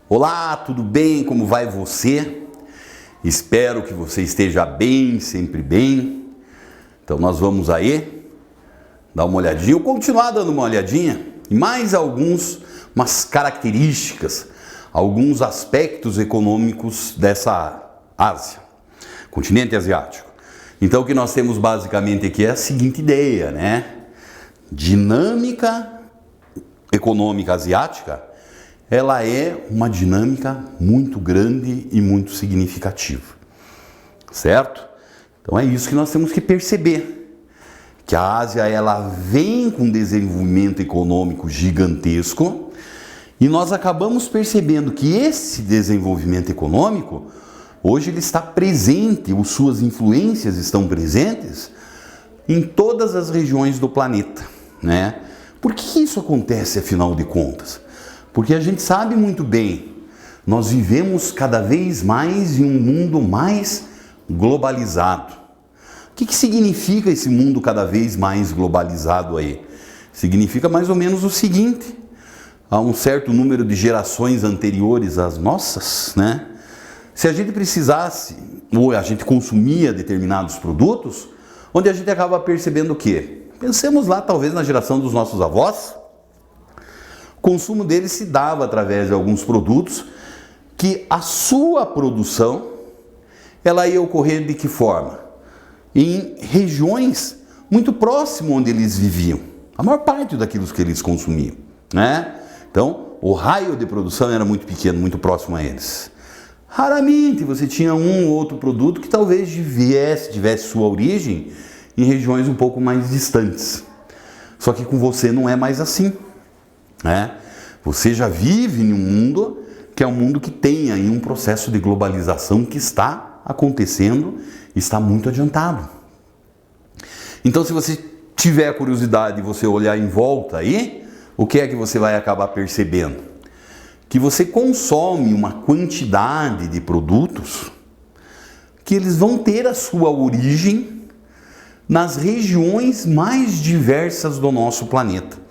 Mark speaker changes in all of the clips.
Speaker 1: Olá, tudo bem? Como vai você? Espero que você esteja bem, sempre bem. Então nós vamos aí dar uma olhadinha, ou continuar dando uma olhadinha em mais umas características, alguns aspectos econômicos dessa Ásia, continente asiático. Então o que nós temos basicamente aqui é a seguinte ideia, né? Dinâmica econômica asiática, ela é uma dinâmica muito grande e muito significativa, certo? Então é isso que nós temos que perceber, que a Ásia ela vem com um desenvolvimento econômico gigantesco e nós acabamos percebendo que esse desenvolvimento econômico, hoje ele está presente, ou suas influências estão presentes em todas as regiões do planeta, né? Por que isso acontece, afinal de contas? Porque a gente sabe muito bem, nós vivemos cada vez mais em um mundo mais globalizado. O que significa esse mundo cada vez mais globalizado aí? Significa mais ou menos o seguinte: há um certo número de gerações anteriores às nossas, né? Se a gente precisasse, ou a gente consumia determinados produtos, onde a gente acaba percebendo o quê? Pensemos lá, talvez na geração dos nossos avós, o consumo deles se dava através de alguns produtos que a sua produção, ela ia ocorrer de que forma? Em regiões muito próximas onde eles viviam, a maior parte daquilo que eles consumiam, né? Então, o raio de produção era muito pequeno, muito próximo a eles. Raramente você tinha um ou outro produto que talvez tivesse sua origem em regiões um pouco mais distantes. Só que com você não é mais assim, né? Você já vive em um mundo que é um mundo que tem aí um processo de globalização que está acontecendo, está muito adiantado. Então, se você tiver curiosidade de você olhar em volta aí, o que é que você vai acabar percebendo? Que você consome uma quantidade de produtos que eles vão ter a sua origem nas regiões mais diversas do nosso planeta.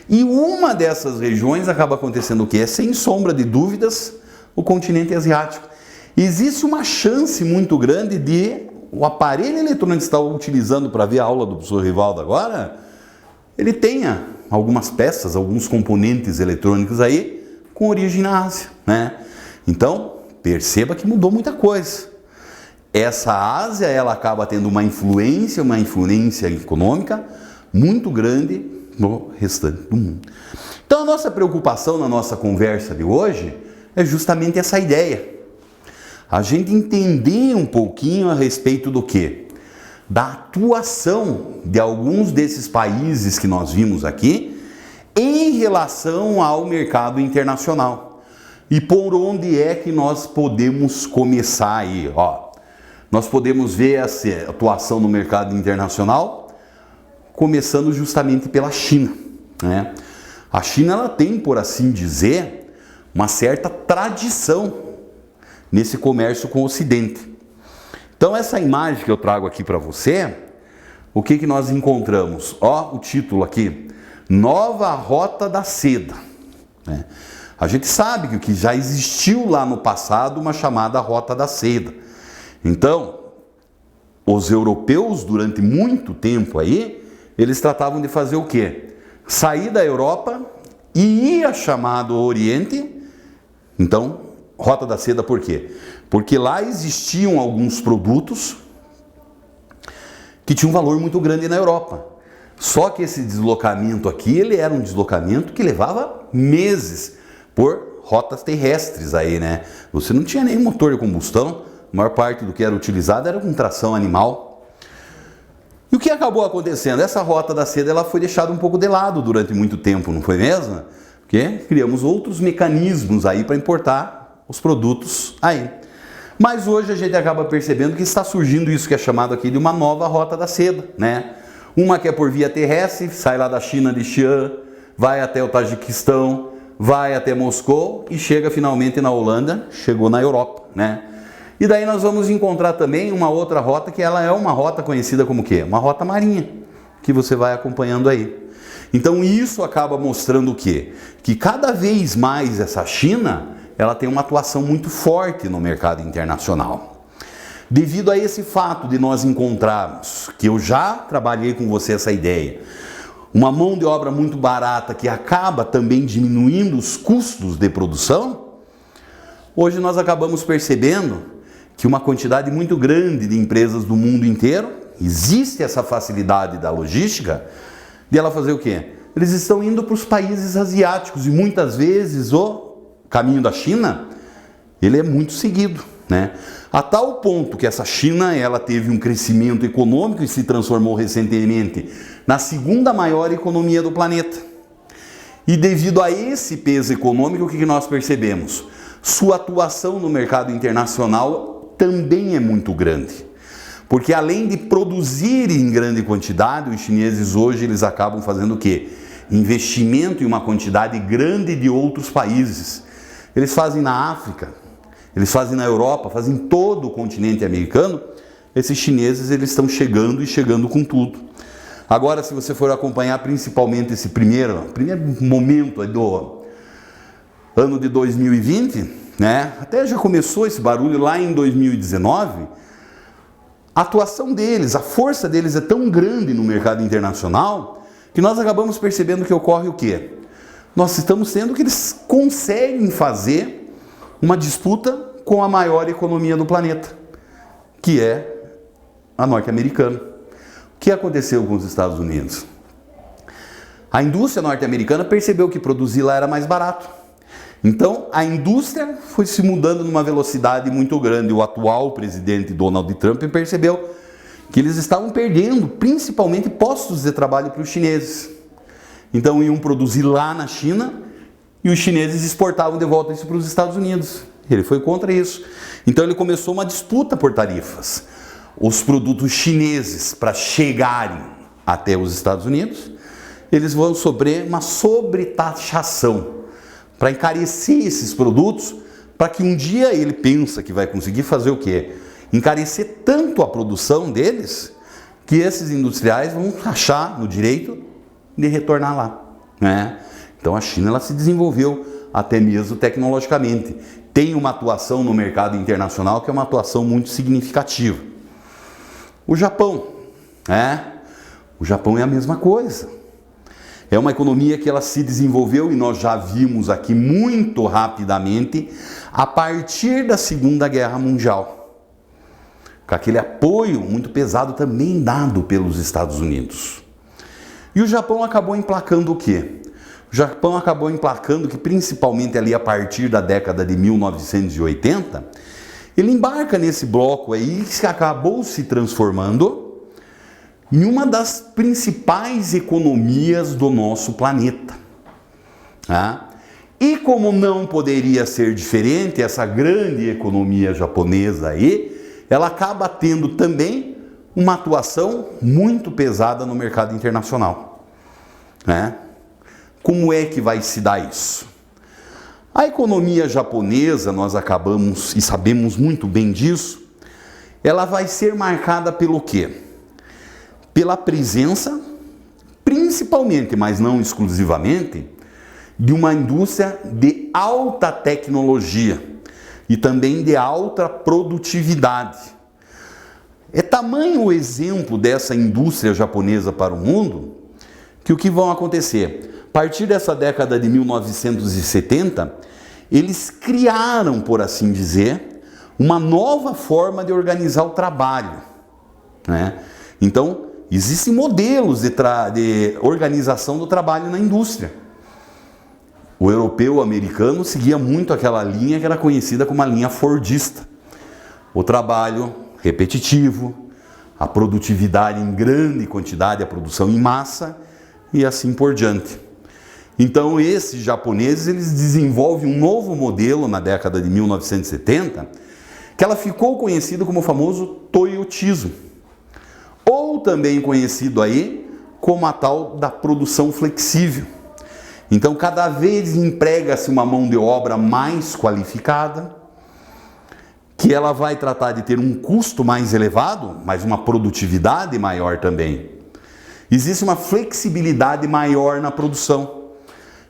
Speaker 1: E uma dessas regiões acaba acontecendo o quê? É, sem sombra de dúvidas, o continente asiático. Existe uma chance muito grande de o aparelho eletrônico que você está utilizando para ver a aula do professor Rivaldo agora, ele tenha algumas peças, alguns componentes eletrônicos aí com origem na Ásia, né? Então, perceba que mudou muita coisa. Essa Ásia, ela acaba tendo uma influência econômica muito grande no restante do mundo. Então, a nossa preocupação na nossa conversa de hoje é justamente essa ideia. A gente entender um pouquinho a respeito do quê? Da atuação de alguns desses países que nós vimos aqui em relação ao mercado internacional. E por onde é que nós podemos começar aí, ó? Nós podemos ver essa atuação no mercado internacional começando justamente pela China, né? A China ela tem, por assim dizer, uma certa tradição nesse comércio com o Ocidente. Então essa imagem que eu trago aqui para você, o que nós encontramos? Ó, o título aqui, Nova Rota da Seda, né? A gente sabe que já existiu lá no passado uma chamada Rota da Seda. Então, os europeus, durante muito tempo aí, eles tratavam de fazer o quê? Sair da Europa e ir a chamado Oriente. Então, Rota da Seda por quê? Porque lá existiam alguns produtos que tinham um valor muito grande na Europa. Só que esse deslocamento aqui, ele era um deslocamento que levava meses por rotas terrestres aí, né? Você não tinha nenhum motor de combustão, a maior parte do que era utilizado era com tração animal. E o que acabou acontecendo? Essa Rota da Seda ela foi deixada um pouco de lado durante muito tempo, não foi mesmo? Porque criamos outros mecanismos aí para importar os produtos aí. Mas hoje a gente acaba percebendo que está surgindo isso que é chamado aqui de uma nova Rota da Seda, né? Uma que é por via terrestre, sai lá da China de Xi'an, vai até o Tajiquistão, vai até Moscou e chega finalmente na Holanda, chegou na Europa, né? E daí nós vamos encontrar também uma outra rota que ela é uma rota conhecida como o quê? Uma rota marinha, que você vai acompanhando aí. Então isso acaba mostrando o quê? Que cada vez mais essa China, ela tem uma atuação muito forte no mercado internacional. Devido a esse fato de nós encontrarmos, que eu já trabalhei com você essa ideia, uma mão de obra muito barata que acaba também diminuindo os custos de produção, hoje nós acabamos percebendo que uma quantidade muito grande de empresas do mundo inteiro, existe essa facilidade da logística, de ela fazer o quê? Eles estão indo para os países asiáticos e muitas vezes o caminho da China, ele é muito seguido, né? A tal ponto que essa China, ela teve um crescimento econômico e se transformou recentemente na segunda maior economia do planeta. E devido a esse peso econômico, o que nós percebemos? Sua atuação no mercado internacional também é muito grande. Porque além de produzir em grande quantidade, os chineses hoje eles acabam fazendo o quê? Investimento em uma quantidade grande de outros países. Eles fazem na África, eles fazem na Europa, fazem em todo o continente americano. Esses chineses eles estão chegando e chegando com tudo. Agora, se você for acompanhar principalmente esse primeiro momento do ano de 2020, né? Até já começou esse barulho lá em 2019, a atuação deles, a força deles é tão grande no mercado internacional que nós acabamos percebendo que ocorre o quê? Nós estamos sendo que eles conseguem fazer uma disputa com a maior economia do planeta, que é a norte-americana. O que aconteceu com os Estados Unidos? A indústria norte-americana percebeu que produzir lá era mais barato. Então, a indústria foi se mudando numa velocidade muito grande. O atual presidente Donald Trump percebeu que eles estavam perdendo, principalmente, postos de trabalho para os chineses. Então, iam produzir lá na China e os chineses exportavam de volta isso para os Estados Unidos. Ele foi contra isso. Então, ele começou uma disputa por tarifas. Os produtos chineses, para chegarem até os Estados Unidos, eles vão sofrer uma sobretaxação para encarecer esses produtos, para que um dia ele pensa que vai conseguir fazer o quê? Encarecer tanto a produção deles, que esses industriais vão achar no direito de retornar lá, né? Então a China ela se desenvolveu até mesmo tecnologicamente. Tem uma atuação no mercado internacional que é uma atuação muito significativa. O Japão, né? O Japão é a mesma coisa. É uma economia que ela se desenvolveu e nós já vimos aqui muito rapidamente a partir da Segunda Guerra Mundial. Com aquele apoio muito pesado também dado pelos Estados Unidos. E o Japão acabou emplacando o quê? O Japão acabou emplacando que principalmente ali a partir da década de 1980, ele embarca nesse bloco aí que acabou se transformando em uma das principais economias do nosso planeta. Tá? E como não poderia ser diferente, essa grande economia japonesa aí, ela acaba tendo também uma atuação muito pesada no mercado internacional. Né? Como é que vai se dar isso? A economia japonesa, nós acabamos e sabemos muito bem disso, ela vai ser marcada pelo quê? Pela presença, principalmente, mas não exclusivamente, de uma indústria de alta tecnologia e também de alta produtividade. É tamanho o exemplo dessa indústria japonesa para o mundo que o que vai acontecer? A partir dessa década de 1970, eles criaram, por assim dizer, uma nova forma de organizar o trabalho. Né? Então, existem modelos de organização do trabalho na indústria. O europeu, o americano, seguia muito aquela linha que era conhecida como a linha fordista. O trabalho repetitivo, a produtividade em grande quantidade, a produção em massa e assim por diante. Então, esses japoneses, eles desenvolvem um novo modelo na década de 1970, que ela ficou conhecida como o famoso toyotismo. Ou também conhecido aí como a tal da produção flexível. Então, cada vez emprega-se uma mão de obra mais qualificada, que ela vai tratar de ter um custo mais elevado, mas uma produtividade maior também. Existe uma flexibilidade maior na produção.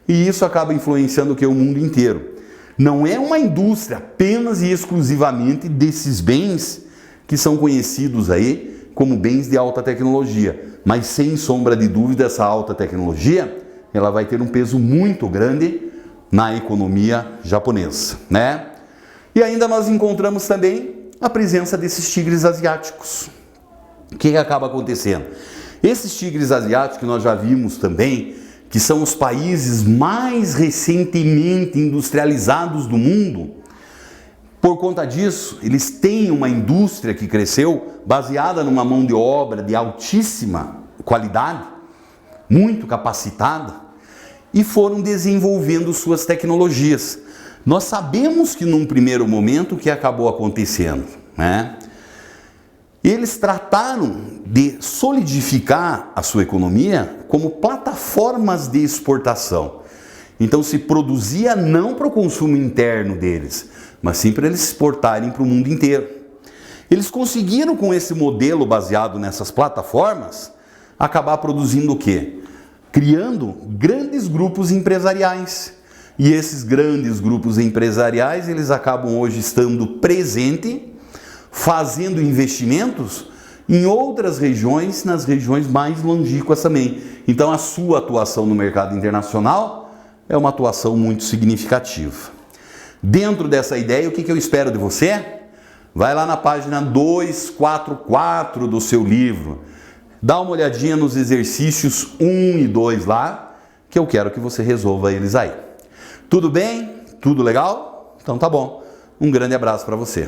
Speaker 1: E isso acaba influenciando o mundo inteiro. não é uma indústria apenas e exclusivamente desses bens que são conhecidos aí como bens de alta tecnologia, mas sem sombra de dúvida essa alta tecnologia ela vai ter um peso muito grande na economia japonesa, né? E ainda nós encontramos também a presença desses tigres asiáticos. O que acaba acontecendo? Esses tigres asiáticos que nós já vimos também, que são os países mais recentemente industrializados do mundo, por conta disso, eles têm uma indústria que cresceu baseada numa mão de obra de altíssima qualidade, muito capacitada, e foram desenvolvendo suas tecnologias. Nós sabemos que num primeiro momento o que acabou acontecendo, né? Eles trataram de solidificar a sua economia como plataformas de exportação. Então se produzia não para o consumo interno deles, mas sim para eles exportarem para o mundo inteiro. Eles conseguiram, com esse modelo baseado nessas plataformas, acabar produzindo o quê? Criando grandes grupos empresariais. E esses grandes grupos empresariais, eles acabam hoje estando presentes, fazendo investimentos em outras regiões, nas regiões mais longínquas também. Então a sua atuação no mercado internacional é uma atuação muito significativa. Dentro dessa ideia, o que eu espero de você? Vai lá na página 244 do seu livro, dá uma olhadinha nos exercícios 1 e 2 lá, que eu quero que você resolva eles aí. Tudo bem? Tudo legal? Então tá bom. Um grande abraço para você.